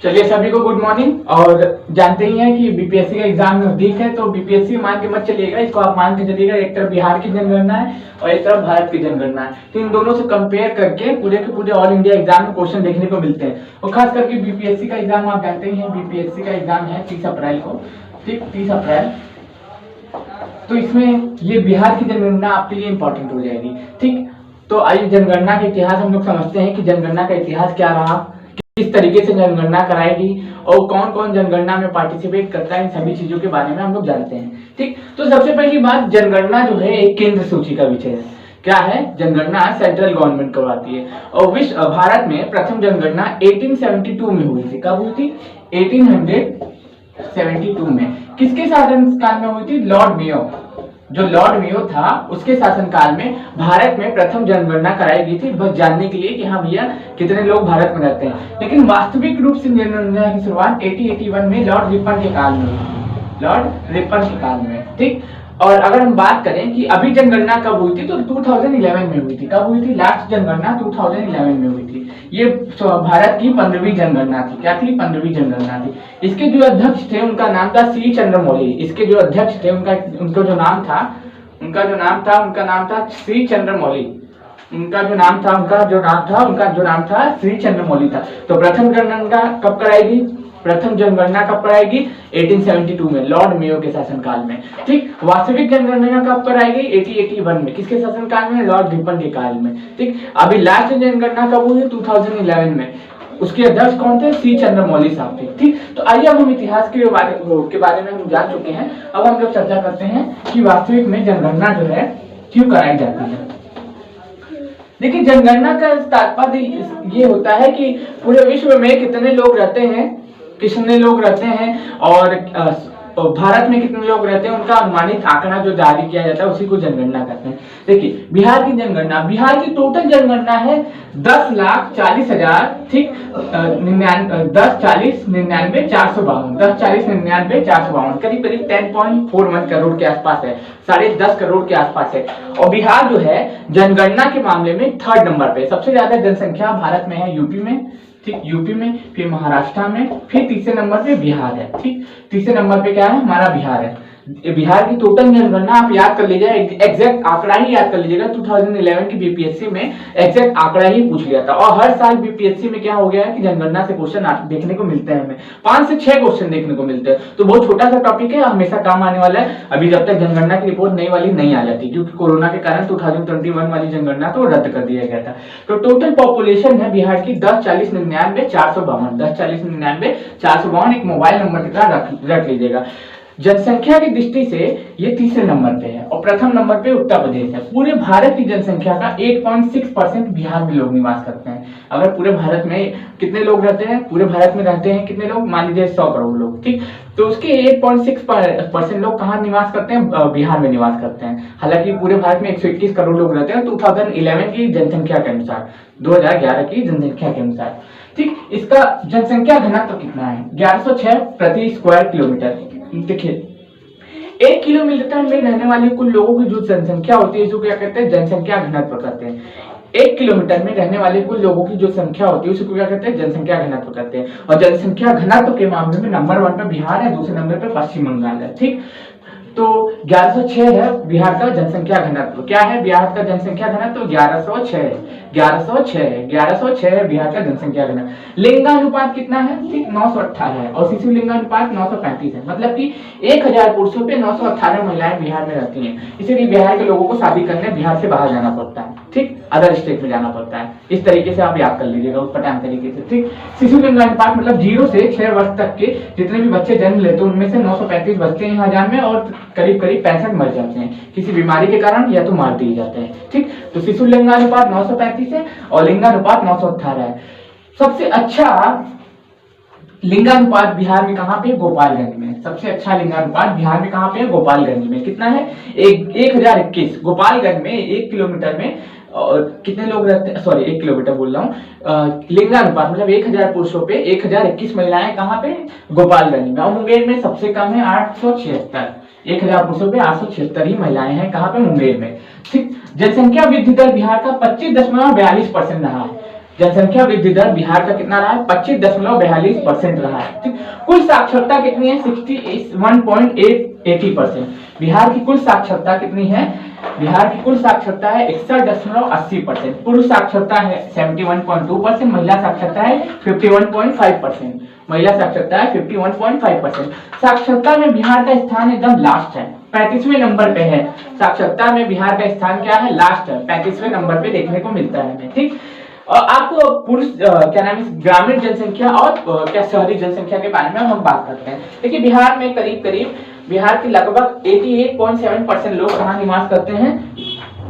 चलिए सभी को गुड मॉर्निंग। और जानते ही हैं कि बीपीएससी का एग्जाम नजदीक है, तो बीपीएससी मान के मत चलिएगा, इसको आप मान के चलिएगा एक तरफ बिहार की जनगणना है और एक तरफ भारत की जनगणना है। तो इन दोनों से कंपेयर करके पूरे के पूरे ऑल इंडिया एग्जाम में क्वेश्चन देखने को मिलते हैं। और खास करके बीपीएससी का एग्जाम आप जानते ही हैं, बीपीएससी का एग्जाम है 30 अप्रैल को, ठीक 30 अप्रैल। तो इसमें ये बिहार की जनगणना आपके लिए इंपॉर्टेंट हो जाएगी, ठीक। तो आइए जनगणना का इतिहास हम लोग समझते हैं कि जनगणना का इतिहास क्या रहा, किस तरीके से जनगणना कराएगी और कौन कौन जनगणना में पार्टिसिपेट करता है, इन सभी चीजों के बारे में हम लोग जानते हैं, ठीक। तो सबसे पहली बात, जनगणना जो है एक केंद्र सूची का विषय है। क्या है? जनगणना सेंट्रल गवर्नमेंट करवाती है। और भारत में प्रथम जनगणना 1872 में हुई थी। कब हुई थी? 1872 में। किसके शासनकाल में हुई थी? Lord Mayo. जो लॉर्ड मेयो था उसके शासनकाल में भारत में प्रथम जनगणना कराई गई थी, बस जानने के लिए कि हाँ भैया कितने लोग भारत में रहते हैं। लेकिन वास्तविक रूप से जनगणना की शुरुआत 1881 में लॉर्ड रिपन के काल में हुई थी, लॉर्ड रिपन के काल में, ठीक। और अगर हम बात करें कि अभी जनगणना कब हुई थी, तो 2011 में हुई थी। कब हुई थी? लास्ट जनगणना 2011 में हुई थी। ये भारत की 15वीं जनगणना थी। क्या थी? 15वीं जनगणना थी। इसके जो अध्यक्ष थे उनका नाम था सी चंद्रमौली। इसके जो अध्यक्ष थे उनका जो नाम था श्री चंद्रमौली। उनका जो नाम था श्री चंद्रमौली था। तो प्रथम जनगणना कब कराएगी? प्रथम जनगणना कब कराएगी? 1872 में, लॉर्ड मेयो के शासनकाल में, ठीक। वास्तविक जनगणना कब कराएगी? 1881 में। किसके शासनकाल में? लॉर्ड रिपन के काल में, ठीक। अभी लास्ट जनगणना कब हुई? 2011 में। उसके अध्यक्ष कौन थे? सी चंद्रमौली साहब थे, ठीक। तो आइए अब हम इतिहास के बारे में हम जान चुके हैं। अब हम लोग चर्चा करते हैं कि वास्तविक में जनगणना जो है क्यों कराई जाती है। देखिए, जनगणना का तात्पर्य ये होता है कि पूरे विश्व में कितने लोग रहते हैं और भारत में कितने लोग रहते हैं, उनका अनुमानित आंकड़ा जो जारी किया जाता है उसी को जनगणना कहते हैं। देखिए, बिहार की जनगणना, बिहार की टोटल जनगणना है 10,40,000, ठीक। 10,40,99,452 करीब 10.41 करोड़ के आसपास है, 10.5 करोड़ के आसपास है। और बिहार जो है जनगणना के मामले में 3rd नंबर पे। सबसे ज्यादा जनसंख्या भारत में है यूपी में, ठीक, यूपी में, फिर महाराष्ट्र में, फिर तीसरे नंबर पे बिहार है, ठीक। तीसरे नंबर पे क्या है? हमारा बिहार है। बिहार की टोटल जनगणना आप याद कर लीजिए, एग्जैक्ट आंकड़ा ही याद कर लीजिएगा। 2011 की बीपीएससी में एग्जैक्ट आंकड़ा ही पूछ लिया था। और हर साल बीपीएससी में क्या हो गया है कि जनगणना से क्वेश्चन देखने को मिलते हैं, हमें 5 से 6 क्वेश्चन देखने को मिलते हैं। तो बहुत छोटा सा टॉपिक है, हमेशा काम आने वाला है। अभी जब तक जनगणना की रिपोर्ट नई वाली नहीं आ जाती, क्योंकि कोरोना के कारण 2021 वाली जनगणना तो रद्द कर दिया गया था। तो टोटल पॉपुलेशन है बिहार की 10,40,99,452, 10,40,99,452 एक मोबाइल नंबर की तरह रख लीजिएगा। जनसंख्या की दृष्टि से ये तीसरे नंबर पे है और प्रथम नंबर पे उत्तर प्रदेश है। पूरे भारत की जनसंख्या का 8.6% बिहार में लोग निवास करते हैं। अगर पूरे भारत में कितने लोग रहते हैं? पूरे भारत में रहते हैं कितने लोग? मान लीजिए 100 करोड़ लोग, ठीक। तो उसके 8.6% लोग कहाँ निवास करते हैं? बिहार में निवास करते हैं। हालांकि पूरे भारत में 121 करोड़ लोग रहते हैं 2011 की जनसंख्या के अनुसार, 2011 की जनसंख्या के अनुसार, ठीक। इसका जनसंख्या घनत्व कितना है? 1106 प्रति स्क्वायर किलोमीटर। देखिए, 1 किलोमीटर में रहने वाले कुल लोगों की जो जनसंख्या होती है, इसको क्या कहते हैं? जनसंख्या घनत्व कहते हैं। 1 किलोमीटर में रहने वाले कुल लोगों की जो संख्या होती है उसको क्या कहते हैं? जनसंख्या घनत्व कहते हैं। और जनसंख्या घनत्व के मामले में नंबर 1 पे बिहार है, दूसरे नंबर पे पश्चिम बंगाल है, ठीक। तो 1106 है बिहार का जनसंख्या घनत्व। क्या है बिहार का जनसंख्या घनत्व? 1106 है, 1106 है बिहार का जनसंख्या घनत्व। लिंगानुपात कितना है? ठीक, 918 है। और शिशु लिंगानुपात 935 है। मतलब कि 1000 पुरुषों पे 918 महिलाएं बिहार में रहती हैं। इसीलिए बिहार के लोगों को शादी करने बिहार से बाहर जाना पड़ता है, ठीक, अदर स्टेट में जाना पड़ता है। इस तरीके से आप याद कर लीजिएगा, उत्पटान तरीके से, ठीक। शिशु लिंगानुपात मतलब 0 से 6 वर्ष तक के जितने भी बच्चे जन्म लेते हैं उनमें से 935 बचते हैं 1000 में और करीब 65 मर जाते हैं किसी बीमारी के कारण या तो मार दिए जाते हैं, ठीक। तो शिशु लिंगानुपात 935 है और लिंगानुपात 918 है। सबसे अच्छा लिंगानुपात बिहार में कहाँ पे? गोपालगंज में। सबसे अच्छा लिंगानुपात बिहार में कहाँ पे है? गोपालगंज में। कितना है? 1021। गोपालगंज में 1 किलोमीटर में और कितने लोग रहते हैं? सॉरी, 1 किलोमीटर बोल रहा हूँ। लिंगानुपात मतलब 1000 पुरुषों पे 1021 महिलाएं कहाँ पे? गोपालगंज में। और मुंगेर में सबसे कम है 876। 1000 पुरुषों पे 876 ही महिलाएं हैं। कहाँ पे? मुंगेर में, ठीक। जनसंख्या वृद्धि दर बिहार का 25.42% रहा है। जनसंख्या वृद्धि दर बिहार का कितना रहा है? 25.42% रहा है। ठीक, कुल साक्षरता कितनी है? 61.80%। बिहार की कुल साक्षरता कितनी है? बिहार की कुल साक्षरता है 61.80%। पुरुष साक्षरता है 71.2%, महिला साक्षरता है 51.5%। महिला साक्षरता है 51.5%। साक्षरता में बिहार का स्थान एकदम लास्ट है, 35वें नंबर पे है। साक्षरता में बिहार का स्थान क्या है? लास्ट है, 35वें नंबर पे देखने को मिलता है हमें। ठीक, और आपको पुरुष क्या नाम है, ग्रामीण जनसंख्या और क्या शहरी जनसंख्या के बारे में हम बात करते हैं। देखिए बिहार में करीब करीब बिहार के लगभग 88.7% लोग कहाँ निवास करते हैं?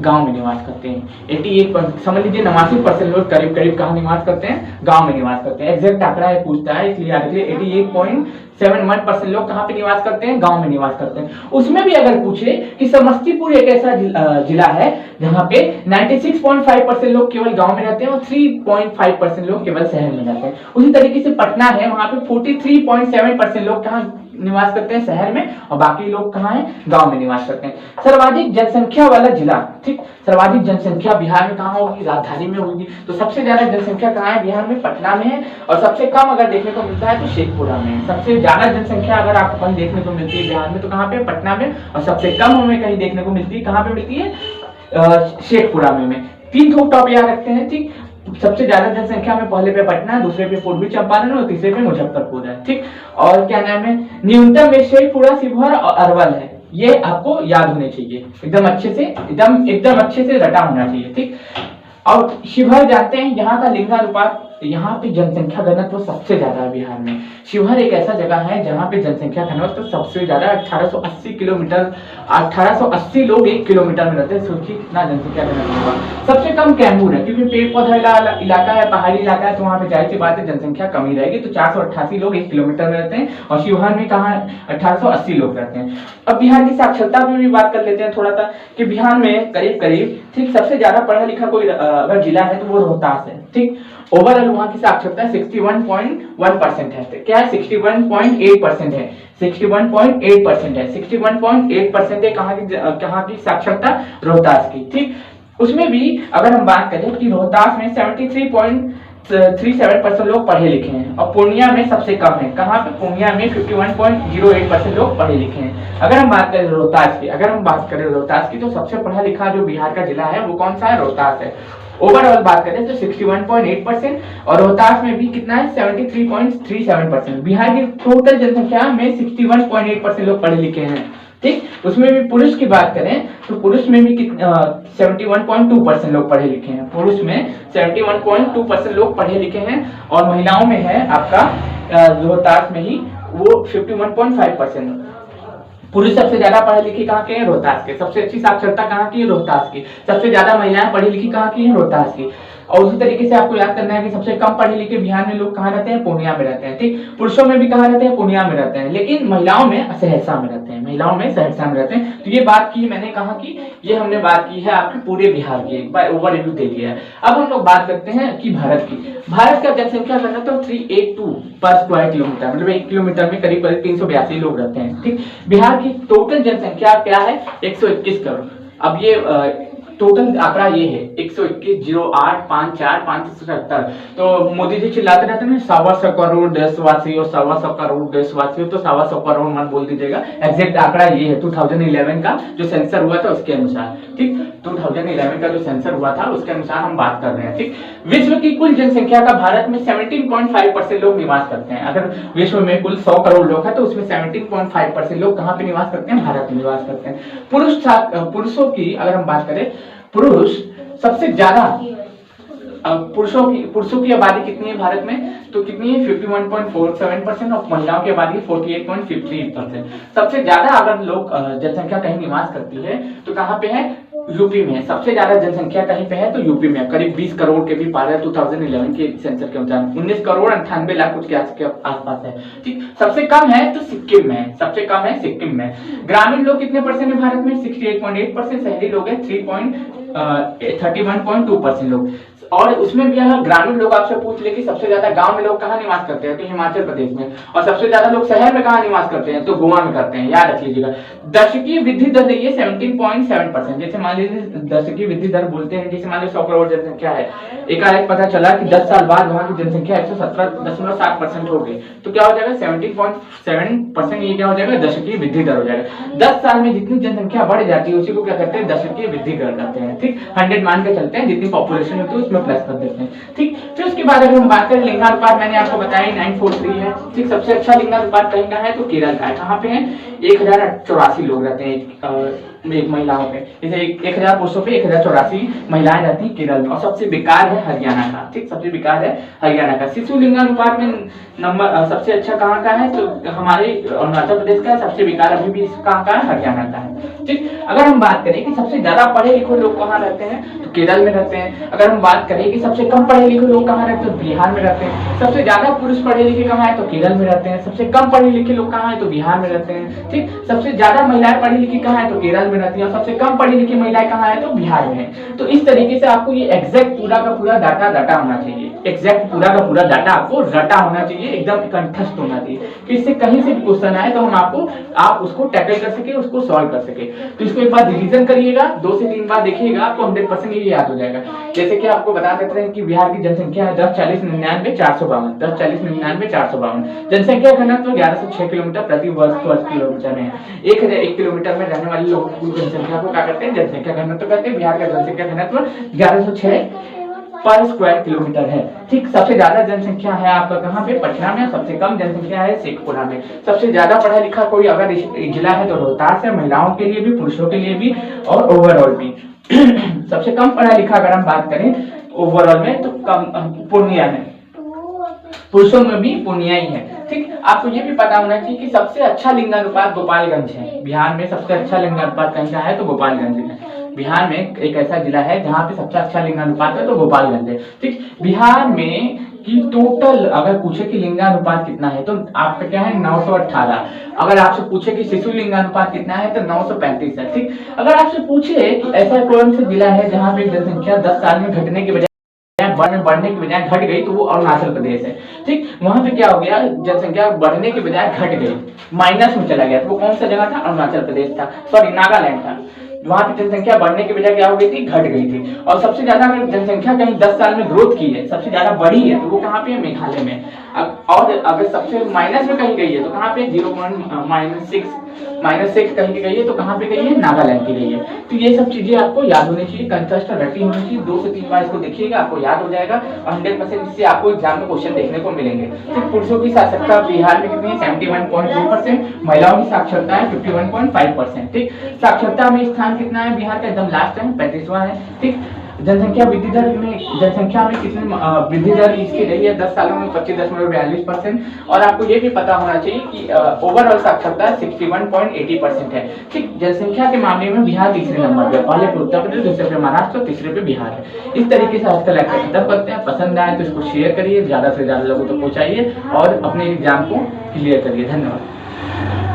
गांव में निवास करते हैं। 88 समझ लीजिए 89% लोग करीब करीब कहाँ निवास करते हैं? गांव में निवास करते हैं। एग्जैक्ट आंकड़ा है पूछता है, इसलिए याद रखिए 88.71% लोग कहाँ पे निवास करते हैं? गांव में निवास करते हैं। उसमें भी अगर पूछे कि समस्तीपुर एक ऐसा जिला है जहाँ पे 96.5% लोग केवल गांव में रहते हैं और 3.5% लोग केवल शहर में रहते हैं। उसी तरीके से पटना है, वहां पे 43.7% लोग कहाँ निवास करते हैं? शहर में, और बाकी लोग कहाँ हैं? गांव में निवास करते हैं। सर्वाधिक जनसंख्या वाला जिला, ठीक, सर्वाधिक जनसंख्या बिहार में कहाँ होगी? राजधानी में होगी। तो सबसे ज्यादा जनसंख्या कहाँ है बिहार में? पटना में है। और सबसे कम अगर देखने को मिलता है तो शेखपुरा में है। सबसे ज्यादा जनसंख्या अगर आपको कहीं देखने को मिलती है बिहार में तो कहाँ पे? पटना में। और सबसे कम हमें कहीं देखने को मिलती है, कहाँ पे मिलती है? शेखपुरा में। तीन थोक टॉप याद रखते हैं। ठीक, सबसे ज्यादा जनसंख्या में पहले पे पटना, दूसरे पे पूर्वी चंपारण और तीसरे पे मुजफ्फरपुर है। ठीक, और क्या नाम है, न्यूनतम में शेखपुरा, शिवहर और अरवल है। ये आपको याद होने चाहिए, एकदम अच्छे से, एकदम अच्छे से रटा होना चाहिए। ठीक, और शिवहर जानते हैं यहाँ का लिंगानुपात, यहाँ पे जनसंख्या घनत्व सबसे ज्यादा है बिहार में। शिवहर एक ऐसा जगह है जहाँ पे जनसंख्या घनत्व सबसे ज्यादा 1880 किलोमीटर, 1880 लोग 1 किलोमीटर में रहते हैं। सोचिए कितना जनसंख्या घनत्व होगा। सबसे कम कैमूर है, क्योंकि पेड़ पौधा इलाका है, पहाड़ी इलाका है, तो वहाँ पे जाहिर सी बात है जनसंख्या कम ही रहेगी। तो 488 लोग 1 किलोमीटर में रहते हैं। और शिवहर में कहाँ 1880 लोग रहते हैं। अब बिहार की साक्षरता में भी बात कर लेते हैं थोड़ा सा, कि बिहार में करीब करीब ठीक सबसे ज्यादा पढ़ा लिखा कोई अगर जिला है तो वो रोहतास है। ठीक, ओवरऑल वहां की साक्षरता 61.1% है। क्या है? 61.8% है। 61.8% है। 61.8% है कहाँ की साक्षरता? रोहतास की। ठीक, उसमें भी अगर हम बात करें कि रोहतास में 73.37% लोग पढ़े लिखे हैं और पूर्णिया में सबसे कम है। कहाँ पे? पूर्णिया में 51.08% लोग पढ़े लिखे हैं। अगर हम बात करें रोहतास की तो सबसे पढ़ा लिखा जो बिहार का जिला है वो कौन सा है? रोहतास है। ओवरऑल बात करें तो 61.8% और रोहतास में भी कितना है? 73.37%। बिहार की टोटल जनसंख्या में 61.8% लोग पढ़े लिखे हैं। ठीक, उसमें भी पुरुष की बात करें तो पुरुष में भी 71.2% लोग पढ़े लिखे हैं। पुरुष में 71.2% लोग पढ़े लिखे हैं और महिलाओं में है आपका रोहतास में ही वो 51.5%। पुरुष सबसे ज्यादा पढ़े लिखे कहाँ के हैं? रोहतास के। सबसे अच्छी साक्षरता कहाँ की है? रोहतास की। सबसे ज्यादा महिलाएं पढ़ी लिखी कहाँ की है? रोहतास की। और उसी तरीके से आपको याद करना है कि सबसे कम पढ़े लिखे बिहार में लोग कहाँ रहते हैं? पूर्णिया में रहते हैं। ठीक, पुरुषों में भी कहाँ रहते हैं? पूर्णिया में रहते हैं, लेकिन महिलाओं में सहरसा में रहते हैं। महिलाओं में सहरसा में रहते हैं। तो ये बात की मैंने कहा कि ये हमने बात की है आपके पूरे बिहार की, एक बार ओवरव्यू दे दिया है। अब हम लोग बात करते हैं कि भारत की। भारत का जनसंख्या घनत्व 382 पर स्क्वायर किलोमीटर, मतलब 1 किलोमीटर में करीब 382 लोग रहते हैं। ठीक, बिहार की टोटल जनसंख्या क्या है? 121 करोड़। अब ये टोटल आंकड़ा ये है 121,08,54,577। तो मोदी जी चिल्लाते रहते हैं 125 करोड़ देशवासी और 125 करोड़ देशवासी, तो 125 करोड़ मत बोल दीजिएगा। एग्जैक्ट आंकड़ा ये है 2011 का जो सेंसर हुआ था उसके अनुसार। ठीक, 2011 का जो सेंसर हुआ था उसके अनुसार हम बात कर रहे हैं। ठीक, विश्व की कुल जनसंख्या का भारत में 17.5% लोग निवास करते हैं। अगर विश्व में कुल 100 करोड़ लोग हैं तो उसमें 17.5% लोग कहाँ पे निवास करते हैं? भारत में निवास करते हैं। पुरुषों की अगर हम बात करें, पुरुष सबसे ज्यादा पुरुषों की आबादी कितनी है भारत में? तो कितनी है? 51.47% और महिलाओं की आबादी 48.53%। सबसे ज्यादा अगर लोग जनसंख्या कहीं निवास करती है तो कहाँ पे है? यूपी में। सबसे ज्यादा जनसंख्या कहीं पे है? तो यूपी में, करीब 20 करोड़ के भी पार है 2011 के सेंसर के अनुसार। 19 करोड़ 98 लाख कुछ के आसपास है। ठीक, सबसे कम है तो सिक्किम में, सबसे कम है सिक्किम में। ग्रामीण लोग कितने परसेंट है भारत में? 68.8%। शहरी लोग है 31.2% लोग। और उसमें भी अगर ग्रामीण लोग आपसे पूछ ले कि सबसे ज्यादा गांव में लोग कहाँ निवास करते हैं, तो हिमाचल प्रदेश में, और सबसे ज्यादा लोग शहर में कहाँ निवास करते हैं, तो गोवा में करते हैं। याद रख लीजिएगा। दशकीय वृद्धि दर देखिए 17.7%। जैसे मान लीजिए दशकीय वृद्धि दर बोलते हैं, जैसे मान लीजिए 100 करोड़ जनसंख्या है, एकाएक पता चला कि 10 साल बाद वहां की जनसंख्या 117.7% हो गई, तो क्या हो जाएगा 17.7%, ये क्या हो जाएगा, दशकीय वृद्धि दर हो जाएगा। 10 साल में जितनी जनसंख्या बढ़ जाती है उसी को क्या कहते हैं, दशकीय वृद्धि दर कहते हैं। ठीक, 100 मान के चलते हैं, जितनी पॉपुलेशन होती है उसमें प्लस कर देते हैं। ठीक, फिर उसके बाद अगर हम बात करें लिंगानुपात, मैंने आपको बताया 943 है। ठीक, सबसे अच्छा लिंगानुपात कहीं का है, तो केरल का है। कहाँ पे है, 1084 लोग रहते हैं एक महिलाओं पे, जैसे 1000 पुरुषों पे 1084 महिलाएं रहती हैं केरल में। और सबसे बेकार है हरियाणा का। ठीक, सबसे बेकार है हरियाणा का। शिशु लिंगानुपात में नंबर सबसे अच्छा कहाँ का है, तो हमारे अरुणाचल प्रदेश का। सबसे बेकार अभी भी कहाँ का है, हरियाणा का है। ठीक, अगर हम बात करें कि सबसे ज्यादा पढ़े लिखे लोग कहाँ रहते हैं, तो केरल में रहते हैं। अगर हम बात करें कि सबसे कम पढ़े लिखे लोग कहाँ रहते हैं, तो बिहार में रहते हैं। सबसे ज्यादा पुरुष पढ़े लिखे कहाँ है, तो केरल में रहते हैं। सबसे कम पढ़े लिखे लोग कहाँ है, तो बिहार में रहते हैं। ठीक, सबसे ज्यादा महिलाएं पढ़ी लिखी कहाँ है, तो केरल में रहती है। और सबसे कम पढ़ी लिखी महिलाएं कहाँ है, तो बिहार में है। तो इस तरीके से आपको ये एग्जैक्ट पूरा का पूरा डाटा होना चाहिए। एग्जैक्ट पूरा का पूरा डाटा आपको रटा होना चाहिए, एकदम कंठस्थ होना चाहिए कि इससे कहीं से भी क्वेश्चन आए तो आप उसको टैकल कर सके, उसको सॉल्व कर सके। तो इसको एक बार रिवीजन करिएगा, 2 से 3 बार देखिएगा, आपको 100% ये याद हो जाएगा। जैसे कि आपको बता देते हैं कि बिहार की जनसंख्या है 104099,452, 104099,452। जनसंख्या घनत्व 1106 किलोमीटर प्रति वर्ग किलोमीटर में है। 1 किलोमीटर में रहने वाले लोगों की जनसंख्या को क्या करते हैं, जनसंख्या घनत्व कहते हैं। बिहार का जनसंख्या घनत्व 1106 पर स्क्वायर किलोमीटर है। ठीक, सबसे ज्यादा जनसंख्या है आपका कहाँ पे, पटना में। सबसे कम जनसंख्या है शेखपुरा में। सबसे ज्यादा पढ़ा लिखा कोई अगर जिला है तो रोहतास है, महिलाओं के लिए भी, पुरुषों के लिए भी और ओवरऑल भी। सबसे कम पढ़ा लिखा अगर हम बात करें ओवरऑल में, तो कम पूर्णिया है। पुरुषों में भी पूर्णिया ही है। ठीक, आपको ये भी पता होना चाहिए कि सबसे अच्छा लिंगानुपात गोपालगंज है। बिहार में सबसे अच्छा लिंगानुपात कहीं का है, तो गोपालगंज है। बिहार में एक ऐसा जिला है जहाँ पे सबसे अच्छा लिंगानुपात है, तो गोपालगंज है। ठीक, बिहार में कि टोटल अगर पूछे कि लिंगानुपात कितना है, तो आपका क्या है, 918। अगर आपसे पूछे कि शिशु लिंगानुपात कितना है, तो 935 है। ठीक, अगर आपसे पूछे कि ऐसा कौन सा जिला है जहाँ पे जनसंख्या 10 साल में घटने के बजाय बढ़ने के बजाय घट गई, तो वो अरुणाचल प्रदेश है। ठीक, वहां पे क्या हो गया, जनसंख्या बढ़ने के बजाय घट गई, माइनस में चला गया। तो वो कौन सा जगह था, अरुणाचल प्रदेश था, सॉरी नागालैंड था। वहां की जनसंख्या बढ़ने के बजाय क्या हो गई थी, घट गई थी। और सबसे ज्यादा अगर जनसंख्या कहीं 10 साल में ग्रोथ की है, सबसे ज्यादा बढ़ी है, तो वो कहाँ पे है, मेघालय में। और अगर सबसे माइनस में कहीं गई है, तो कहाँ पे, -6 कहीं गई है, तो कहाँ पे गई है, नागालैंड की गई है। तो ये सब चीजें आपको याद होनी चाहिए, कंठस्थ रटी होनी चाहिए। 2 से 3 बार इसको देखिएगा, आपको याद हो जाएगा। और 100% इससे आपको एग्जाम में क्वेश्चन देखने को मिलेंगे। तो पुरुषों की साक्षरता बिहार में कितनी है, 71.2%। महिलाओं की साक्षरता है 51.5%। ठीक, साक्षरता में स्थान कितना है, बिहार का एकदम लास्ट है, 35वां है। ठीक, जनसंख्या वृद्धि दर में कितनी वृद्धि दर इसकी रही है 10 सालों में, 25.42%। और आपको ये भी पता होना चाहिए कि ओवरऑल साक्षरता 61.80% है। ठीक, जनसंख्या के मामले में बिहार तीसरे नंबर पे, पहले पे उत्तर प्रदेश, दूसरे पे महाराष्ट्र, तीसरे पे बिहार है। इस तरीके से आज का लेक्चर खत्म करते हैं। पसंद आए तो इसको शेयर करिए, ज्यादा से ज्यादा लोगों तक पहुंचाइए और अपने एग्जाम को क्लियर करिए। धन्यवाद।